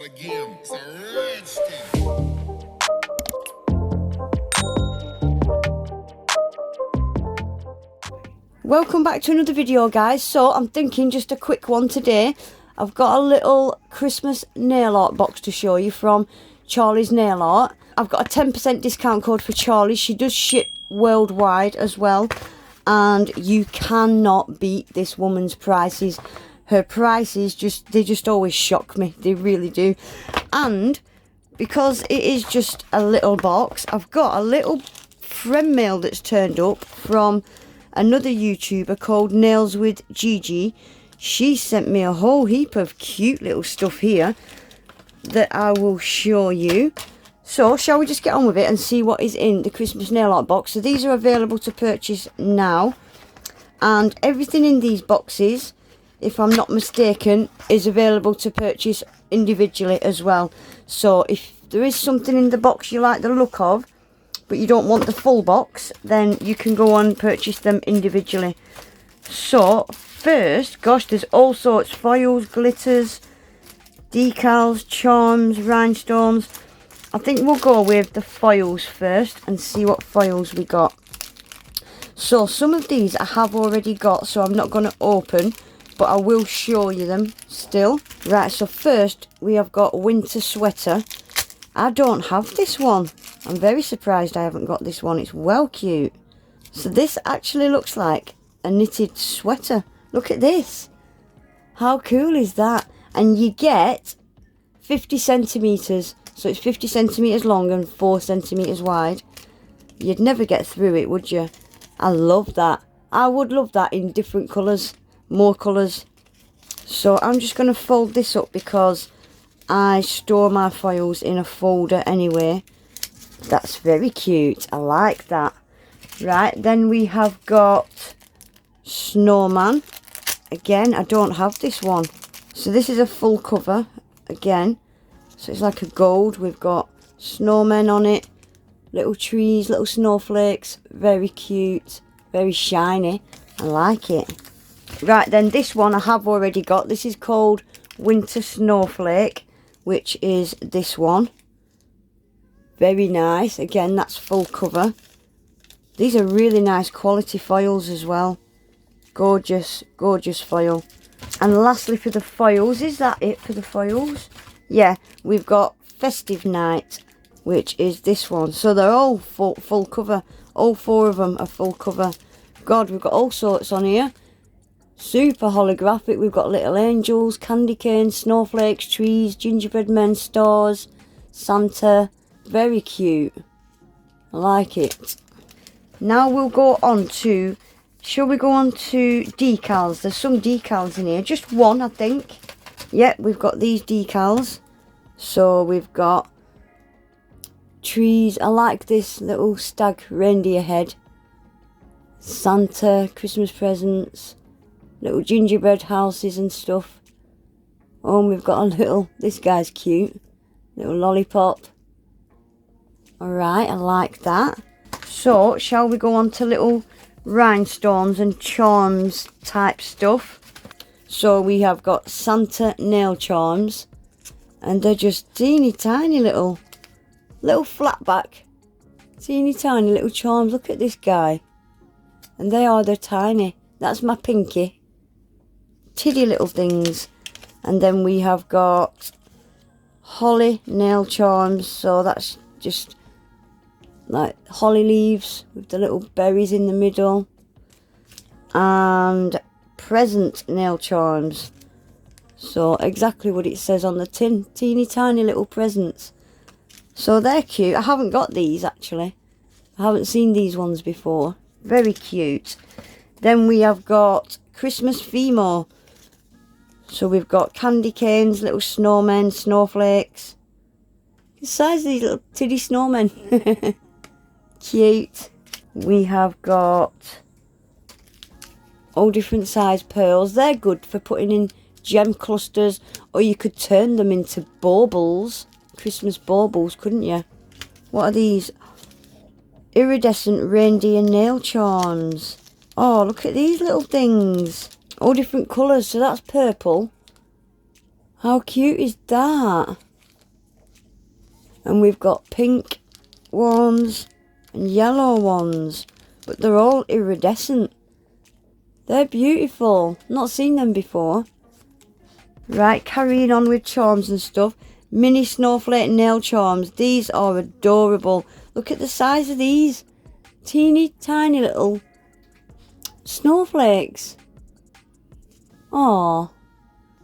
again. It's a rich thing. Welcome back to another video, guys. So I'm thinking just a quick one today. I've got a little Christmas nail art box to show you from Charlie's Nail Art. I've got a 10% discount code for Charlie. She does ship worldwide as well, and you cannot beat this woman's prices. Her prices just always shock me. They really do. And because it is just a little box, I've got a little friend mail that's turned up from another YouTuber called Nails with Gigi. She sent me a whole heap of cute little stuff here that I will show you. So shall we just get on with it and see what is in the Christmas nail art box? So these are available to purchase now, and everything in these boxes, if I'm not mistaken, is available to purchase individually as well. So if there is something in the box you like the look of, but you don't want the full box, then you can go and purchase them individually. So first, gosh, there's all sorts: foils, glitters, decals, charms, rhinestones. I think we'll go with the foils first and see what foils we got. So some of these I have already got, so I'm not going to open, but I will show you them still. Right, so first we have got winter sweater. I don't have this one. I'm very surprised I haven't got this one. It's well cute. So this actually looks like a knitted sweater. Look at this. How cool is that? And you get 50 centimetres. So it's 50 centimetres long and 4 centimetres wide. You'd never get through it, would you? I love that. I would love that in different colours. More colours. So I'm just going to fold this up because I store my foils in a folder anyway. That's very cute. I like that. Right, then we have got Snowman. Again, I don't have this one. So this is a full cover again. So it's like a gold. We've got snowmen on it. Little trees, little snowflakes. Very cute. Very shiny. I like it. Right, then this one I have already got. This is called Winter Snowflake, which is this one. Very nice. Again, that's full cover. These are really nice quality foils as well. Gorgeous, gorgeous foil. And lastly for the foils, is that it for the foils? Yeah, we've got Festive Night, which is this one. So they're all full cover. All 4 of them are full cover. God, we've got all sorts on here. Super holographic. We've got little angels, candy canes, snowflakes, trees, gingerbread men, stars, Santa. Very cute. I like it. Now we'll go on to, shall we go on to decals? There's some decals in here. Just one, I think. Yep, we've got these decals. So we've got trees. I like this little stag reindeer head. Santa, Christmas presents, little gingerbread houses and stuff. Oh, and we've got a little, this guy's cute. Little lollipop. Alright, I like that. So, shall we go on to little rhinestones and charms type stuff? So we have got Santa nail charms. And they're just teeny tiny little flat back. Teeny tiny little charms. Look at this guy. And they're tiny. That's my pinky. Tiddy little things. And then we have got holly nail charms. So that's just like holly leaves with the little berries in the middle. And present nail charms. So exactly what it says on the tin. Teeny tiny little presents. So they're cute. I haven't got these actually. I haven't seen these ones before. Very cute. Then we have got Christmas Fimo. So we've got candy canes, little snowmen, snowflakes. The size of these little tiddy snowmen. Cute. We have got all different size pearls. They're good for putting in gem clusters, or you could turn them into baubles. Christmas baubles, couldn't you? What are these? Iridescent reindeer nail charms. Oh, look at these little things. All different colours. So that's purple. How cute is that? And we've got pink ones and yellow ones. But they're all iridescent. They're beautiful. Not seen them before. Right, carrying on with charms and stuff. Mini snowflake nail charms. These are adorable. Look at the size of these. Teeny tiny little snowflakes. Aww.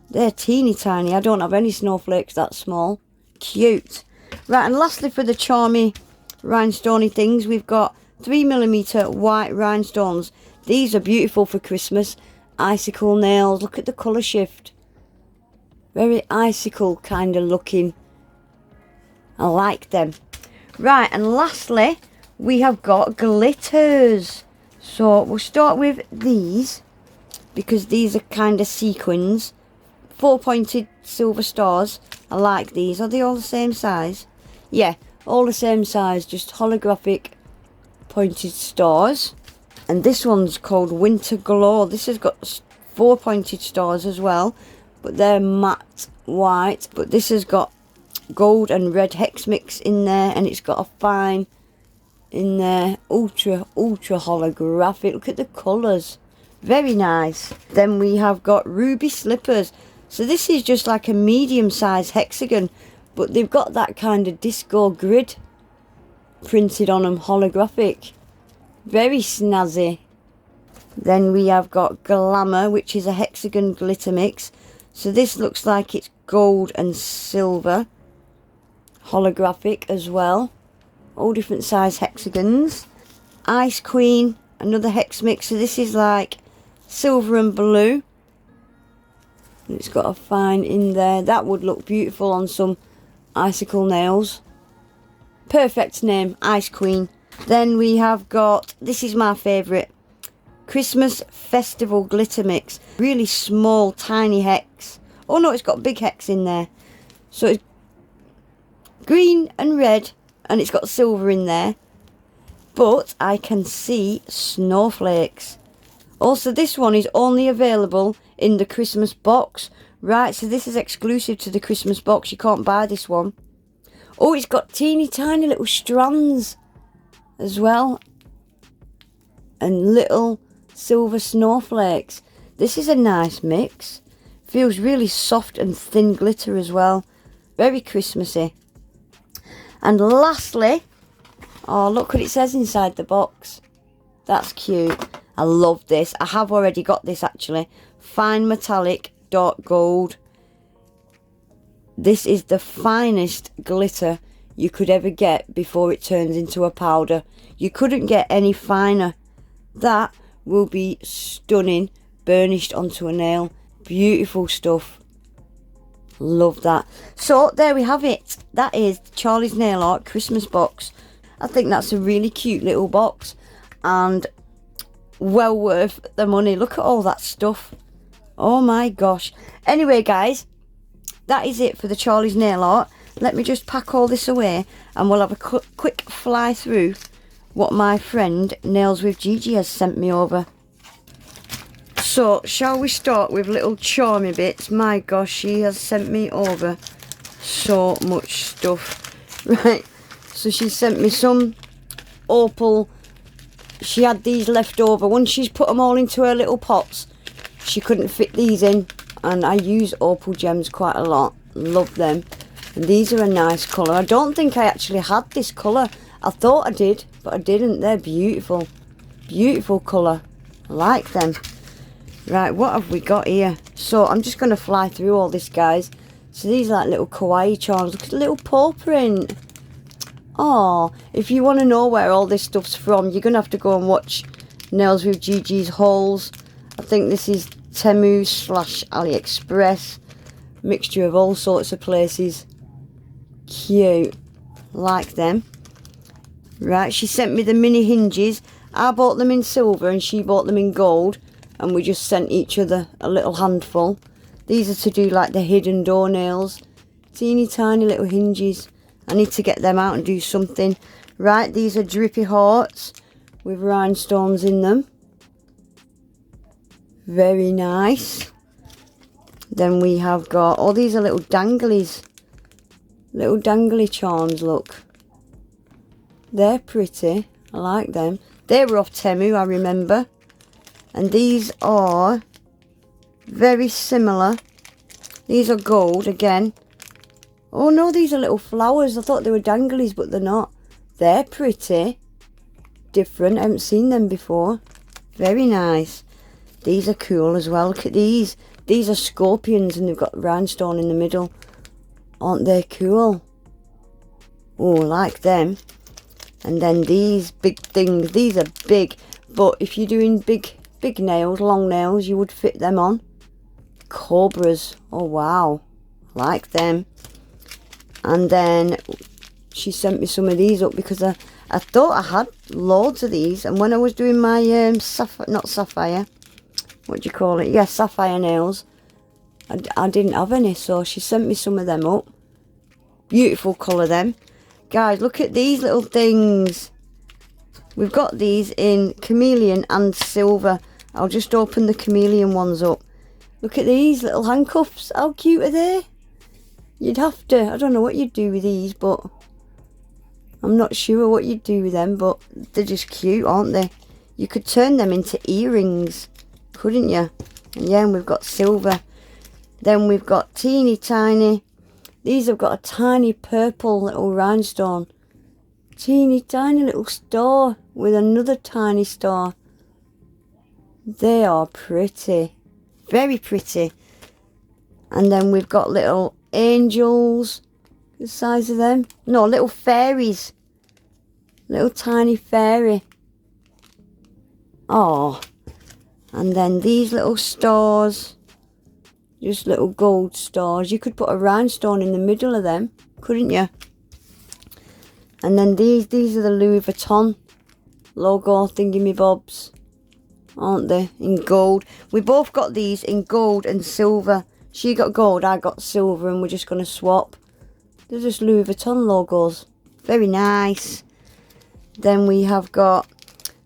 They're teeny tiny. I don't have any snowflakes that small. Cute. Right, and lastly for the charmy rhinestoney things, we've got 3mm white rhinestones. These are beautiful for Christmas. Icicle nails. Look at the colour shift. Very icicle kind of looking. I like them. Right, and lastly, we have got glitters. So we'll start with these, because these are kind of sequins. 4-pointed silver stars. I like these. Are they all the same size? Yeah, all the same size, just holographic pointed stars. And this one's called Winter Glow. This has got 4 pointed stars as well, but they're matte white. But this has got gold and red hex mix in there, and it's got a fine in there. Ultra holographic. Look at the colours. Very nice. Then we have got ruby slippers. So this is just like a medium sized hexagon, but they've got that kind of disco grid printed on them, holographic. Very snazzy. Then we have got Glamour, which is a hexagon glitter mix. So this looks like it's gold and silver. Holographic as well. All different size hexagons. Ice Queen, another hex mix. So this is like silver and blue. It's got a fine in there. That would look beautiful on some icicle nails. Perfect name, Ice Queen. Then we have got, this is my favourite, Christmas Festival Glitter Mix. Really small, tiny hex. Oh no, it's got big hex in there. So it's green and red, and it's got silver in there. But I can see snowflakes. Also, this one is only available in the Christmas box. Right, so this is exclusive to the Christmas box. You can't buy this one. Oh, it's got teeny tiny little strands as well. And little silver snowflakes. This is a nice mix. Feels really soft and thin glitter as well. Very Christmassy. And lastly, oh, look what it says inside the box. That's cute. I love this. I have already got this actually. Fine metallic dark gold. This is the finest glitter you could ever get before it turns into a powder. You couldn't get any finer. That will be stunning, burnished onto a nail. Beautiful stuff. Love that. So there we have it. That is Charlie's Nail Art Christmas box. I think that's a really cute little box, and well worth the money. Look at all that stuff. Oh my gosh. Anyway guys, that is it for the Charlie's Nail Art. Let me just pack all this away, and we'll have a quick fly through what my friend Nails with Gigi has sent me over. So shall we start with little charmy bits? My gosh, she has sent me over so much stuff. Right, so she sent me some opal. She had these left over. Once she's put them all into her little pots, she couldn't fit these in, and I use opal gems quite a lot. Love them. And these are a nice colour. I don't think I actually had this colour. I thought I did, but I didn't. They're beautiful. Beautiful colour. I like them. Right, what have we got here? So I'm just going to fly through all this, guys. So these are like little kawaii charms. Look at the little paw print. Oh, if you want to know where all this stuff's from, you're going to have to go and watch Nails with Gigi's hauls. I think this is Temu / AliExpress. Mixture of all sorts of places. Cute. Like them. Right, she sent me the mini hinges. I bought them in silver and she bought them in gold. And we just sent each other a little handful. These are to do like the hidden door nails. Teeny tiny little hinges. I need to get them out and do something. Right, these are drippy hearts with rhinestones in them. Very nice. Then we have got, oh, these are little danglies. Little dangly charms, look. They're pretty. I like them. They were off Temu, I remember. And these are very similar. These are gold again. Oh no, these are little flowers. I thought they were danglies, but they're not. They're pretty. Different. I haven't seen them before. Very nice. These are cool as well. Look at these. These are scorpions and they've got rhinestone in the middle. Aren't they cool? Oh, I like them. And then these big things. These are big. But if you're doing big nails, long nails, you would fit them on. Cobras. Oh, wow. I like them. And then she sent me some of these up because I thought I had loads of these. And when I was doing my not sapphire. What do you call it? Yeah, sapphire nails. I didn't have any, so she sent me some of them up. Beautiful colour, them. Guys, look at these little things. We've got these in chameleon and silver. I'll just open the chameleon ones up. Look at these little handcuffs. How cute are they? You'd have to. I don't know what you'd do with these, but I'm not sure what you'd do with them, but they're just cute, aren't they? You could turn them into earrings, couldn't you? And yeah, and we've got silver. Then we've got teeny tiny. These have got a tiny purple little rhinestone. Teeny tiny little star with another tiny star. They are pretty. Very pretty. And then we've got little angels. The size of them. No, little fairies. Little tiny fairy. Oh. And then these little stars. Just little gold stars. You could put a rhinestone in the middle of them, couldn't you? And then these are the Louis Vuitton logo thingy-me-bobs, aren't they? In gold. We both got these in gold and silver. She got gold, I got silver, and we're just going to swap. They're just Louis Vuitton logos. Very nice. Then we have got...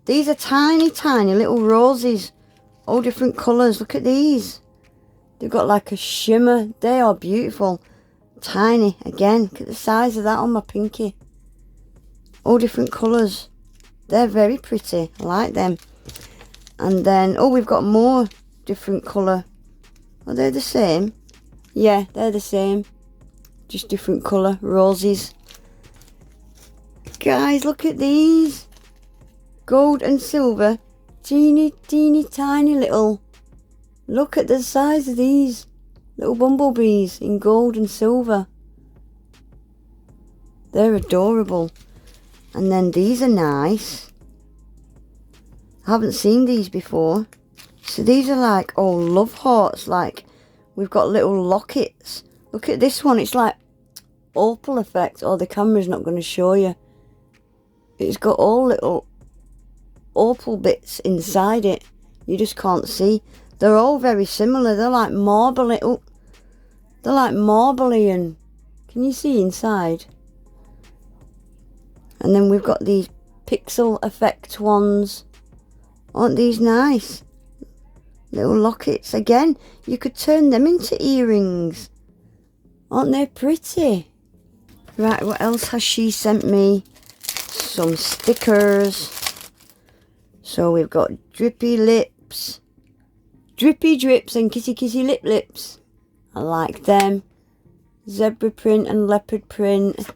These are tiny, tiny little roses. All different colours. Look at these. They've got like a shimmer. They are beautiful. Tiny. Again, look at the size of that on my pinky. All different colours. They're very pretty. I like them. And then, oh, we've got more different colour. Are they the same? Yeah, they're the same. Just different colour. Roses. Guys, look at these. Gold and silver. Teeny, teeny, tiny little... Look at the size of these little bumblebees in gold and silver. They're adorable. And then these are nice. I haven't seen these before. So these are like, oh, love hearts. Like, we've got little lockets. Look at this one. It's like opal effect. Oh, the camera's not going to show you. It's got all little opal bits inside it. You just can't see. They're all very similar. They're like marbly. Oh, they're like marbly, and can you see inside? And then we've got these pixel effect ones. Aren't these nice? Little lockets. Again, you could turn them into earrings. Aren't they pretty? Right, what else has she sent me? Some stickers. So we've got drippy lips. Drippy drips and kissy kissy lip lips. I like them. Zebra print and leopard print.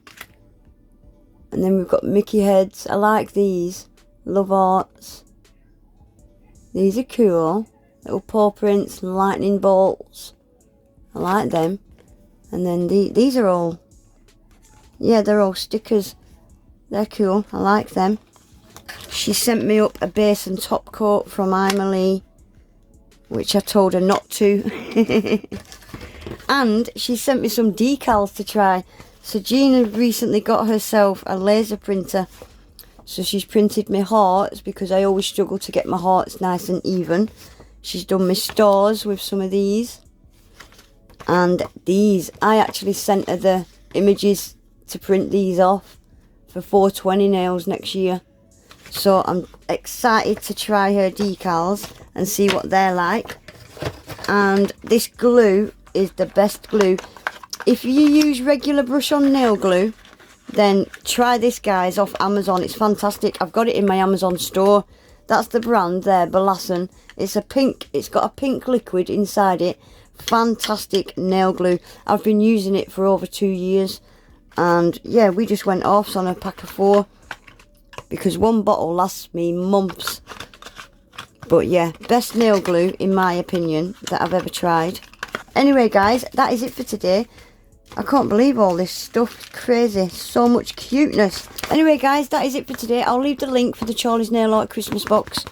And then we've got Mickey heads. I like these. Love arts. These are cool. Little paw prints and lightning bolts. I like them. And then these are all... Yeah, they're all stickers. They're cool. I like them. She sent me up a base and top coat from Emily, which I told her not to. And she sent me some decals to try. So Gina recently got herself a laser printer. So she's printed my hearts, because I always struggle to get my hearts nice and even. She's done my stars with some of these. And these, I actually sent her the images to print these off for 420 nails next year. So I'm excited to try her decals and see what they're like. And this glue is the best glue. If you use regular brush on nail glue, then try this, guys, off Amazon. It's fantastic. I've got it in my Amazon store. That's the brand there, Belasson. It's a pink, it's got a pink liquid inside it. Fantastic nail glue. I've been using it for over 2 years. And yeah, we just went off on a pack of 4. Because one bottle lasts me months. But yeah, best nail glue, in my opinion, that I've ever tried. Anyway, guys, that is it for today. I can't believe all this stuff. It's crazy. So much cuteness. Anyway, guys, that is it for today. I'll leave the link for the Charlie's Nail Art Christmas box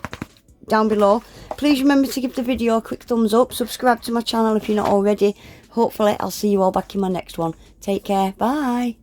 down below. Please remember to give the video a quick thumbs up. Subscribe to my channel if you're not already. Hopefully, I'll see you all back in my next one. Take care. Bye.